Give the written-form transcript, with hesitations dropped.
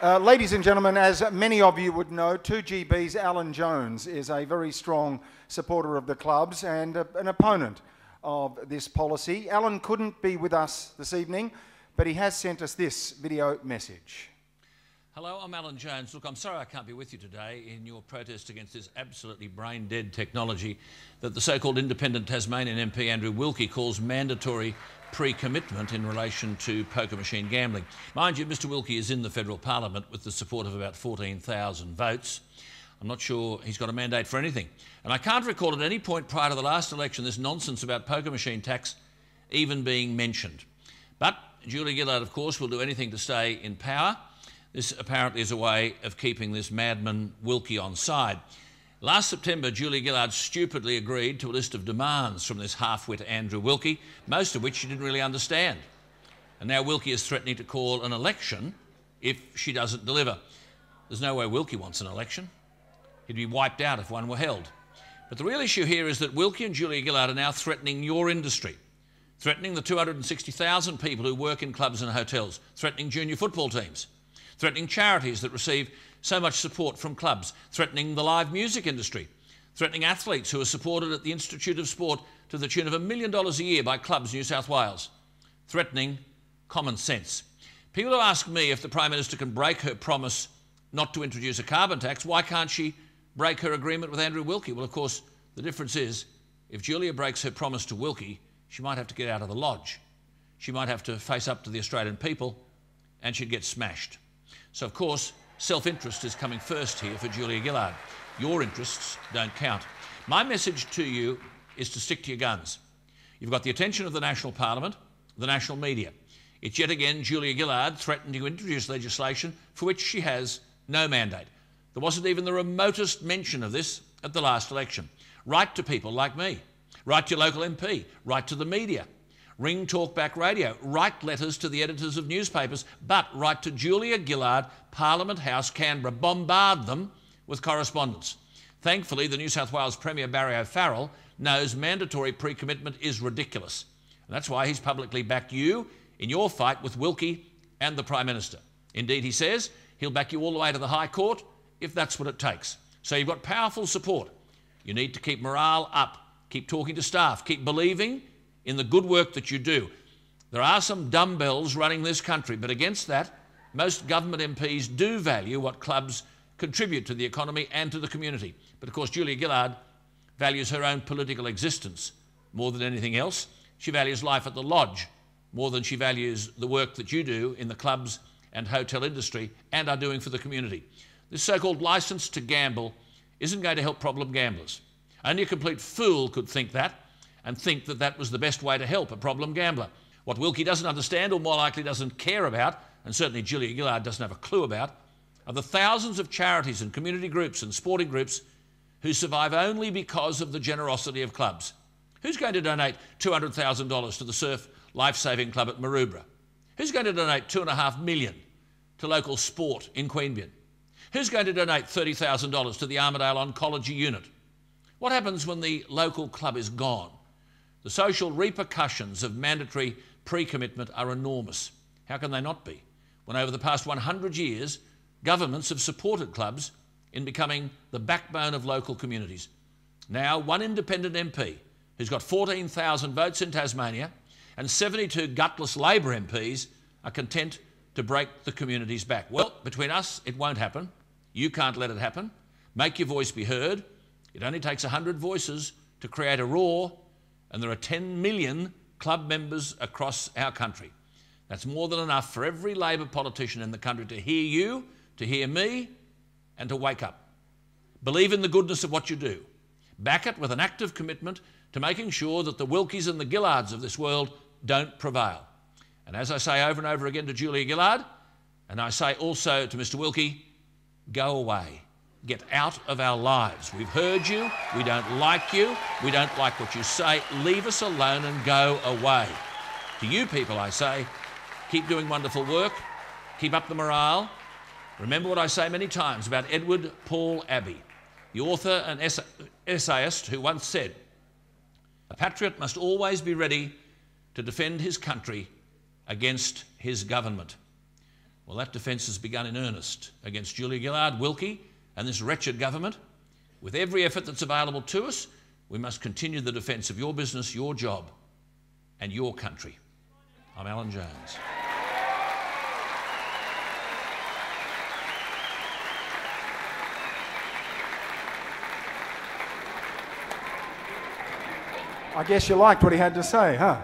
Ladies and gentlemen, as many of you would know, 2GB's Alan Jones is a very strong supporter of the clubs and an opponent of this policy. Alan couldn't be with us this evening, but he has sent us this video message. Hello, I'm Alan Jones. Look, I'm sorry I can't be with you today in your protest against this absolutely brain-dead technology that the so-called independent Tasmanian MP Andrew Wilkie calls mandatory pre-commitment in relation to poker machine gambling. Mind you, Mr Wilkie is in the federal parliament with the support of about 14,000 votes. I'm not sure he's got a mandate for anything. And I can't recall at any point prior to the last election this nonsense about poker machine tax even being mentioned. But Julia Gillard, of course, will do anything to stay in power. This apparently is a way of keeping this madman Wilkie on side. Last September, Julia Gillard stupidly agreed to a list of demands from this half-wit Andrew Wilkie, most of which she didn't really understand. And now Wilkie is threatening to call an election if she doesn't deliver. There's no way Wilkie wants an election. He'd be wiped out if one were held. But the real issue here is that Wilkie and Julia Gillard are now threatening your industry, threatening the 260,000 people who work in clubs and hotels, threatening junior football teams, threatening charities that receive so much support from clubs, threatening the live music industry, threatening athletes who are supported at the Institute of Sport to the tune of $1 million a year by clubs in New South Wales, threatening common sense. People who ask me if the Prime Minister can break her promise not to introduce a carbon tax, why can't she break her agreement with Andrew Wilkie? Well, of course, the difference is if Julia breaks her promise to Wilkie, she might have to get out of the lodge. She might have to face up to the Australian people and she'd get smashed. So, of course, self-interest is coming first here for Julia Gillard. Your interests don't count. My message to you is to stick to your guns. You've got the attention of the National Parliament, the national media. It's yet again Julia Gillard threatening to introduce legislation for which she has no mandate. There wasn't even the remotest mention of this at the last election. Write to people like me. Write to your local MP. Write to the media. Ring talkback radio, write letters to the editors of newspapers, but write to Julia Gillard, Parliament House, Canberra, bombard them with correspondence. Thankfully, the New South Wales Premier Barry O'Farrell knows mandatory pre-commitment is ridiculous. And that's why he's publicly backed you in your fight with Wilkie and the Prime Minister. Indeed, he says he'll back you all the way to the High Court if that's what it takes. So you've got powerful support. You need to keep morale up, keep talking to staff, keep believing in the good work that you do. There are some dumbbells running this country, but against that, most government MPs do value what clubs contribute to the economy and to the community. But of course, Julia Gillard values her own political existence more than anything else. She values life at the lodge more than she values the work that you do in the clubs and hotel industry and are doing for the community. This so-called licence to gamble isn't going to help problem gamblers. Only a complete fool could think that and think that that was the best way to help a problem gambler. What Wilkie doesn't understand, or more likely doesn't care about, and certainly Julia Gillard doesn't have a clue about, are the thousands of charities and community groups and sporting groups who survive only because of the generosity of clubs. Who's going to donate $200,000 to the Surf Lifesaving Club at Maroubra? Who's going to donate $2.5 million to local sport in Queanbeyan? Who's going to donate $30,000 to the Armidale Oncology Unit? What happens when the local club is gone? The social repercussions of mandatory pre-commitment are enormous. How can they not be? When over the past 100 years, governments have supported clubs in becoming the backbone of local communities. Now, one independent MP who's got 14,000 votes in Tasmania and 72 gutless Labor MPs are content to break the community's back. Well, between us, it won't happen. You can't let it happen. Make your voice be heard. It only takes 100 voices to create a roar, and there are 10 million club members across our country. That's more than enough for every Labor politician in the country to hear you, to hear me, and to wake up. Believe in the goodness of what you do. Back it with an active commitment to making sure that the Wilkies and the Gillards of this world don't prevail. And as I say over and over again to Julia Gillard, and I say also to Mr Wilkie, go away. Get out of our lives. We've heard you. We don't like you. We don't like what you say. Leave us alone and go away. To you people, I say, keep doing wonderful work. Keep up the morale. Remember what I say many times about Edward Paul Abbey, the author and essayist who once said, a patriot must always be ready to defend his country against his government. Well, that defence has begun in earnest against Julia Gillard, Wilkie and this wretched government. With every effort that's available to us, we must continue the defence of your business, your job and your country. I'm Alan Jones. I guess you liked what he had to say, huh?